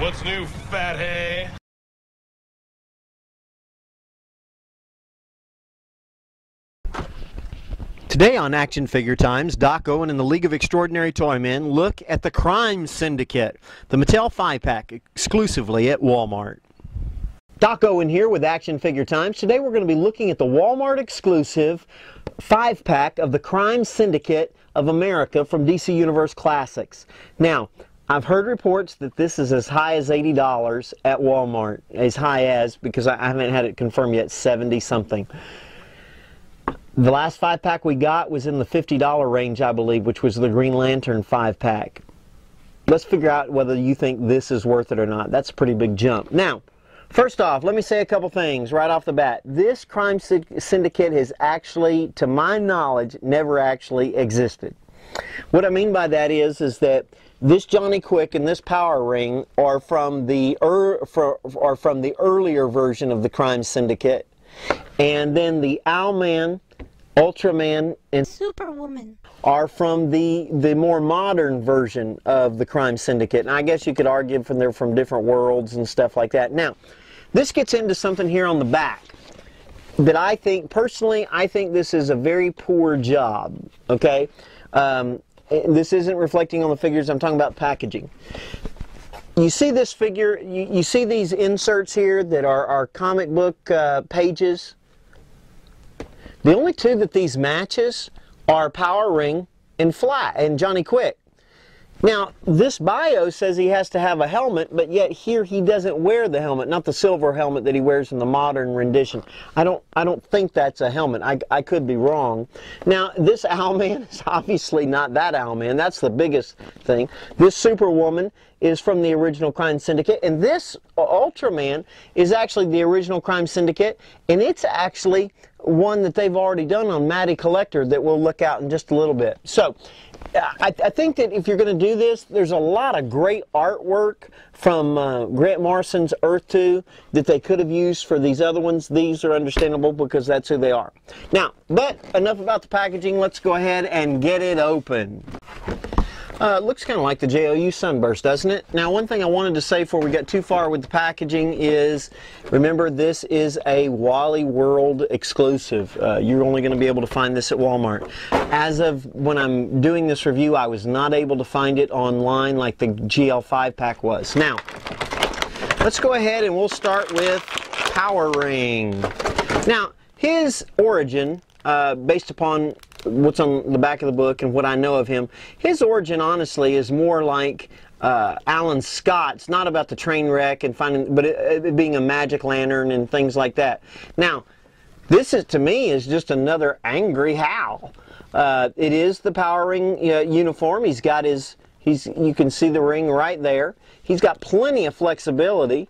What's new, fat hay? Today on Action Figure Times, Doc Owen and the League of Extraordinary Toy Men look at the Crime Syndicate, the Mattel 5-pack, exclusively at Walmart. Doc Owen here with Action Figure Times. Today we're going to be looking at the Walmart exclusive 5-pack of the Crime Syndicate of Amerika from DC Universe Classics. Now, I've heard reports that this is as high as $80 at Walmart. As high as, because I haven't had it confirmed yet, 70 something. The last 5-pack we got was in the $50 range, I believe, which was the Green Lantern 5-pack. Let's figure out whether you think this is worth it or not. That's a pretty big jump. Now, first off, let me say a couple things right off the bat. This Crime Syndicate has actually, to my knowledge, never actually existed. What I mean by that is that this Dcuc and this Power Ring are from the earlier version of the Crime Syndicate, and then the Owlman, Ultraman, and Superwoman are from the more modern version of the Crime Syndicate. And I guess you could argue they're from different worlds and stuff like that. Now, this gets into something here on the back that I think, personally, I think this is a very poor job, okay? This isn't reflecting on the figures, I'm talking about packaging. You see this figure, you see these inserts here that are comic book pages? The only two that these matches are Power Ring and Dcuc. Now, this bio says he has to have a helmet, but yet here he doesn't wear the helmet, not the silver helmet that he wears in the modern rendition. I don't think that's a helmet. I could be wrong. Now, this Owlman is obviously not that Owlman. That's the biggest thing. This Superwoman is from the original Crime Syndicate, and this Ultraman is actually the original Crime Syndicate, and it's actually one that they've already done on Mattel Collector that we'll look out in just a little bit. So, I think that if you're going to do this, there's a lot of great artwork from Grant Morrison's Earth 2 that they could have used for these other ones. These are understandable because that's who they are. Now, but enough about the packaging. Let's go ahead and get it open. It looks kind of like the JOU Sunburst, doesn't it? Now, one thing I wanted to say before we got too far with the packaging is, remember, this is a Wally World exclusive. You're only going to be able to find this at Walmart. As of when I'm doing this review, I was not able to find it online like the GL 5-pack was. Now, let's go ahead and we'll start with Power Ring. Now, his origin, based upon what's on the back of the book and what I know of him, his origin honestly is more like Alan Scott's, not about the train wreck and finding, but it being a magic lantern and things like that. Now, this is, to me, is just another Angry Hal. It is the Power Ring uniform. He's got his, you can see the ring right there. He's got plenty of flexibility.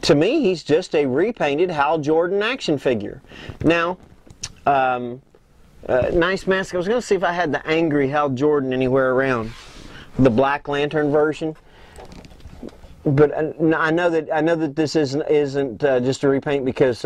To me, he's just a repainted Hal Jordan action figure. Now, nice mask. I was going to see if I had the Angry Hal Jordan anywhere around, the Black Lantern version. But I know that this isn't just a repaint, because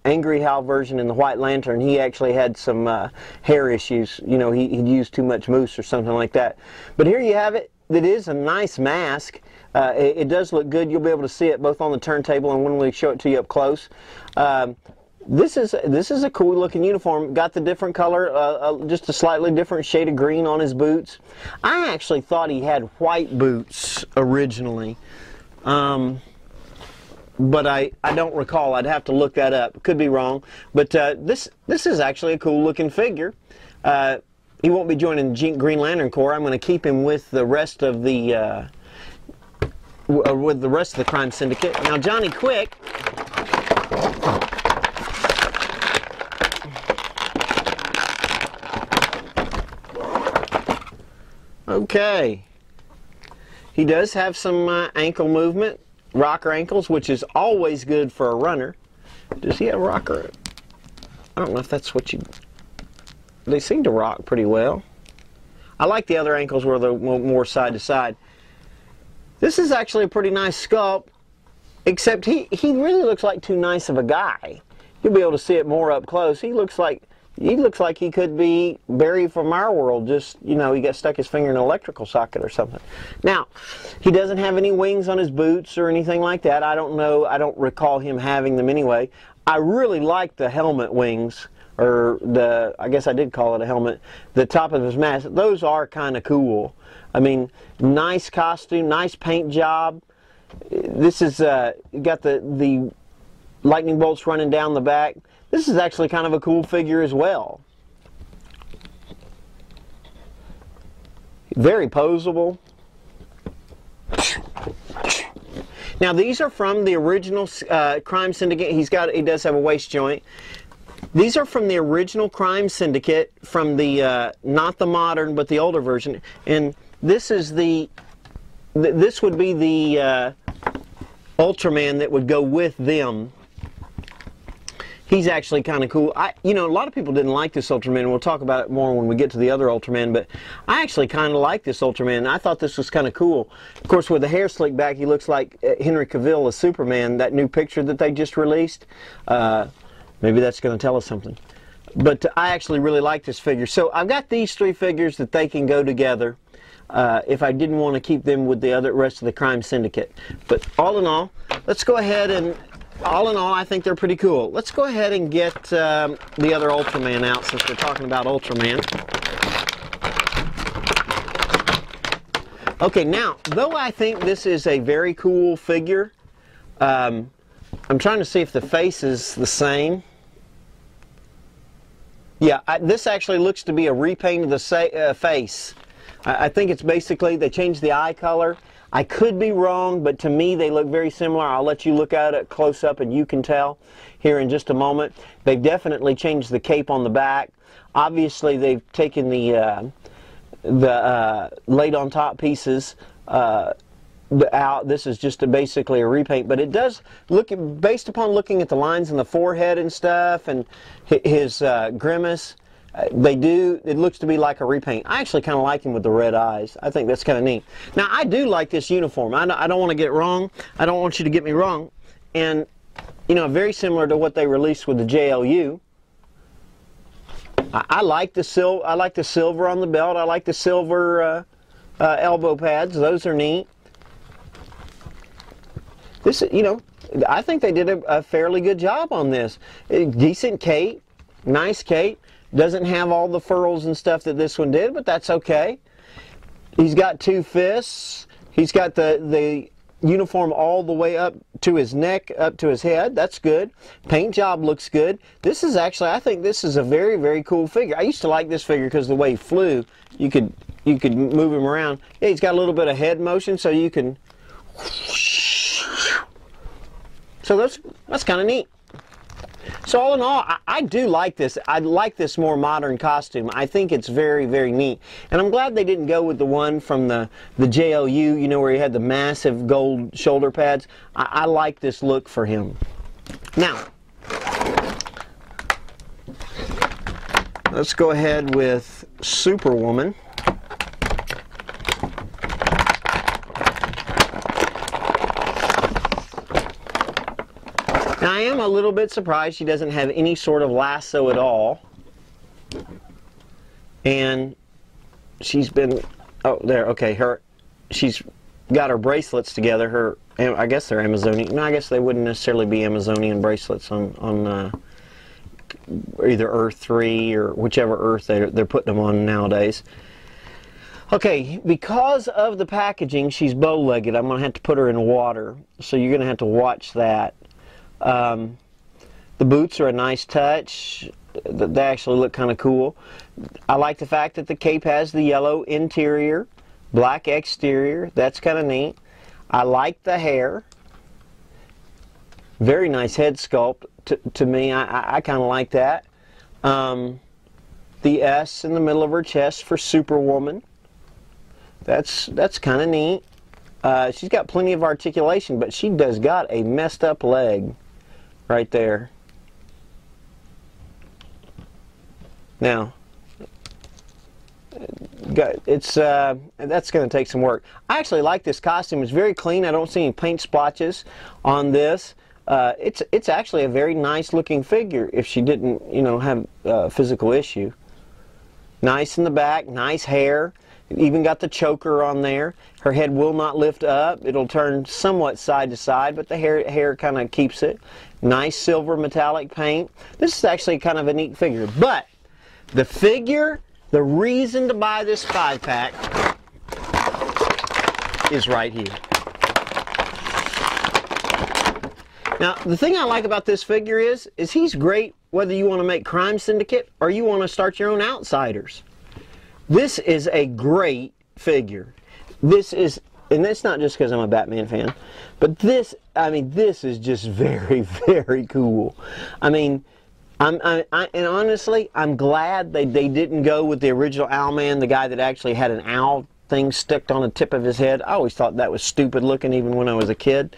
Angry Hal version in the White Lantern, he actually had some hair issues. You know, he'd used too much mousse or something like that. But here you have it. It is a nice mask. It does look good. You'll be able to see it both on the turntable and when we show it to you up close. This is a cool looking uniform. Got the different color, just a slightly different shade of green on his boots. I actually thought he had white boots originally, but I don't recall. I'd have to look that up. Could be wrong, but this is actually a cool looking figure. He won't be joining the Green Lantern Corps. I'm going to keep him with the rest of the Crime Syndicate. Now, Dcuc. Okay, he does have some ankle movement, rocker ankles, which is always good for a runner. Does he have rocker? I don't know if that's what you... They seem to rock pretty well. I like the other ankles where they're more side to side. This is actually a pretty nice sculpt, except he really looks like too nice of a guy. You'll be able to see it more up close. He looks like he looks like he could be Barry from our world. Just, you know, he got stuck his finger in an electrical socket or something. Now, he doesn't have any wings on his boots or anything like that. I don't know. I don't recall him having them anyway. I really like the helmet wings, or the, I guess I did call it a helmet, the top of his mask. Those are kind of cool. I mean, nice costume, nice paint job. This is got the lightning bolts running down the back. This is actually kind of a cool figure as well. Very poseable. Now these are from the original Crime Syndicate. He does have a waist joint. These are from the original Crime Syndicate, from the not the modern but the older version. And this is this would be the Ultraman that would go with them. He's actually kind of cool. You know, a lot of people didn't like this Ultraman, and we'll talk about it more when we get to the other Ultraman, but I actually kind of like this Ultraman. I thought this was kind of cool. Of course, with the hair slicked back, he looks like Henry Cavill as Superman, that new picture that they just released. Maybe that's going to tell us something. But I actually really like this figure. So I've got these three figures that they can go together if I didn't want to keep them with the rest of the Crime Syndicate. But all in all, let's go ahead and all in all, I think they're pretty cool. Let's go ahead and get the other Ultraman out, since we're talking about Ultraman. Okay, now, though I think this is a very cool figure, I'm trying to see if the face is the same. Yeah, this actually looks to be a repaint of the face. I think it's basically, they changed the eye color. I could be wrong, but to me they look very similar. I'll let you look at it close up and you can tell here in just a moment. They've definitely changed the cape on the back. Obviously they've taken the laid on top pieces out. This is just basically a repaint, but it does look, based upon looking at the lines in the forehead and stuff and his grimace, it looks to be like a repaint. I actually kind of like him with the red eyes. I think that's kind of neat. Now, I do like this uniform. I don't want to get it wrong. I don't want you to get me wrong. And, you know, very similar to what they released with the JLU. I like the silver on the belt. I like the silver elbow pads. Those are neat. This, you know, I think they did a fairly good job on this. Decent cape, nice cape. Doesn't have all the furls and stuff that this one did, but that's okay. He's got two fists. He's got the uniform all the way up to his neck, up to his head. That's good. Paint job looks good. This is actually, I think this is a very, very cool figure. I used to like this figure because the way he flew, you could move him around. Yeah, he's got a little bit of head motion, so you can. So that's kind of neat. So all in all, I do like this. I like this more modern costume. I think it's very, very neat. And I'm glad they didn't go with the one from the JLU, you know, where he had the massive gold shoulder pads. I like this look for him. Now, let's go ahead with Superwoman. Now, I am a little bit surprised she doesn't have any sort of lasso at all. And she's been, oh, there, okay, she's got her bracelets together. I guess they're Amazonian. No, I guess they wouldn't necessarily be Amazonian bracelets on either Earth 3 or whichever Earth they're putting them on nowadays. Okay, because of the packaging, she's bow-legged. I'm going to have to put her in water, so you're going to have to watch that. The boots are a nice touch. They actually look kind of cool. I like the fact that the cape has the yellow interior, black exterior. That's kind of neat. I like the hair. Very nice head sculpt to me. I kind of like that. The S in the middle of her chest for Superwoman. That's kind of neat. She's got plenty of articulation, but she does got a messed up leg right there. Now, that's going to take some work. I actually like this costume. It's very clean. I don't see any paint splotches on this. It's actually a very nice looking figure if she didn't, you know, have a physical issue. Nice in the back, nice hair. Even got the choker on there. Her head will not lift up. It'll turn somewhat side to side, but the hair kind of keeps it. Nice silver metallic paint. This is actually kind of a neat figure. But the figure, the reason to buy this 5-pack is right here. Now, the thing I like about this figure is he's great whether you want to make Crime Syndicate or you want to start your own Outsiders. This is a great figure. This is, and that's not just because I'm a Batman fan, but this, I mean, this is just very, very cool. I mean, and honestly, I'm glad they didn't go with the original Owlman, the guy that actually had an owl thing stuck on the tip of his head. I always thought that was stupid looking even when I was a kid.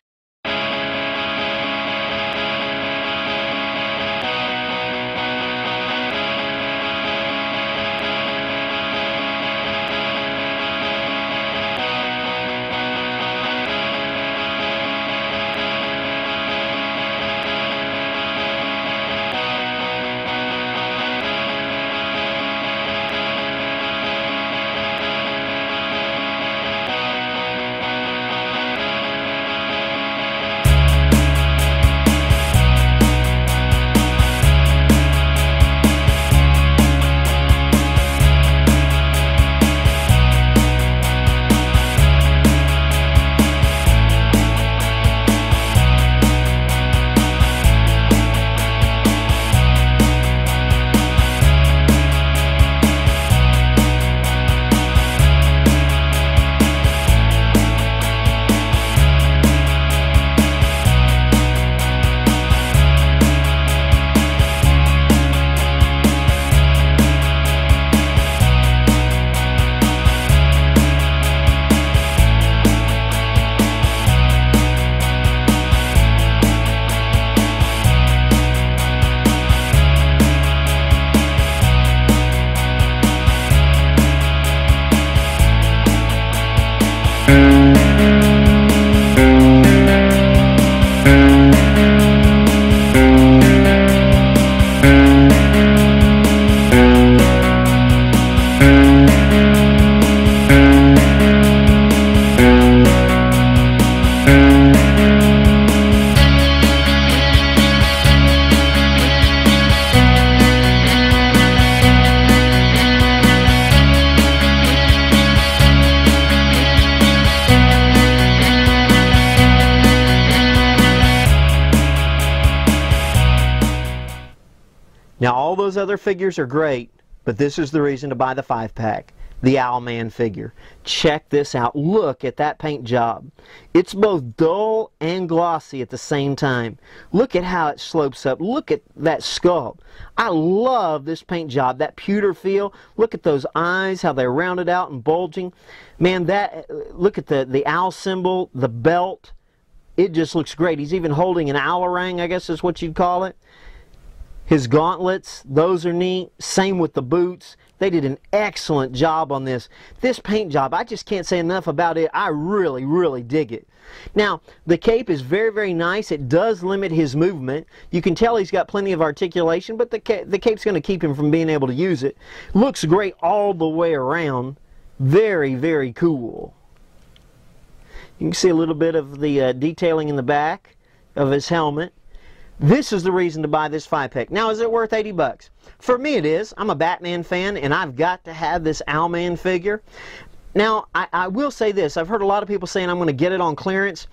Now all those other figures are great, but this is the reason to buy the 5-pack, the Owlman figure. Check this out. Look at that paint job. It's both dull and glossy at the same time. Look at how it slopes up. Look at that sculpt. I love this paint job, that pewter feel. Look at those eyes, how they're rounded out and bulging. Man, look at the owl symbol, the belt. It just looks great. He's even holding an owlarang, I guess is what you'd call it. His gauntlets, those are neat. Same with the boots. They did an excellent job on this. This paint job, I just can't say enough about it. I really, really dig it. Now, the cape is very, very nice. It does limit his movement. You can tell he's got plenty of articulation, but the cape's going to keep him from being able to use it. Looks great all the way around. Very, very cool. You can see a little bit of the detailing in the back of his helmet. This is the reason to buy this 5-pack. Now, is it worth 80 bucks? For me, it is. I'm a Batman fan, and I've got to have this Owlman figure. Now, I will say this. I've heard a lot of people saying I'm going to get it on clearance.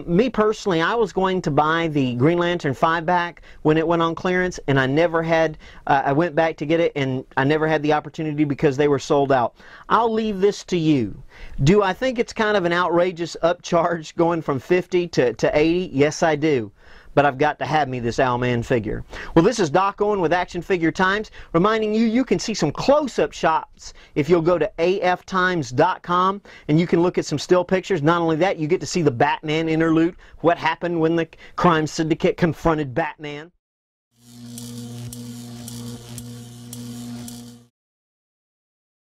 Me personally, I was going to buy the Green Lantern 5-pack when it went on clearance, and I never had, I went back to get it, and I never had the opportunity because they were sold out. I'll leave this to you. Do I think it's kind of an outrageous upcharge going from 50 to 80? Yes, I do. But I've got to have me this Owlman figure. Well, this is Doc Owen with Action Figure Times, reminding you you can see some close-up shots if you'll go to aftimes.com, and you can look at some still pictures. Not only that, you get to see the Batman interlude, what happened when the crime syndicate confronted Batman.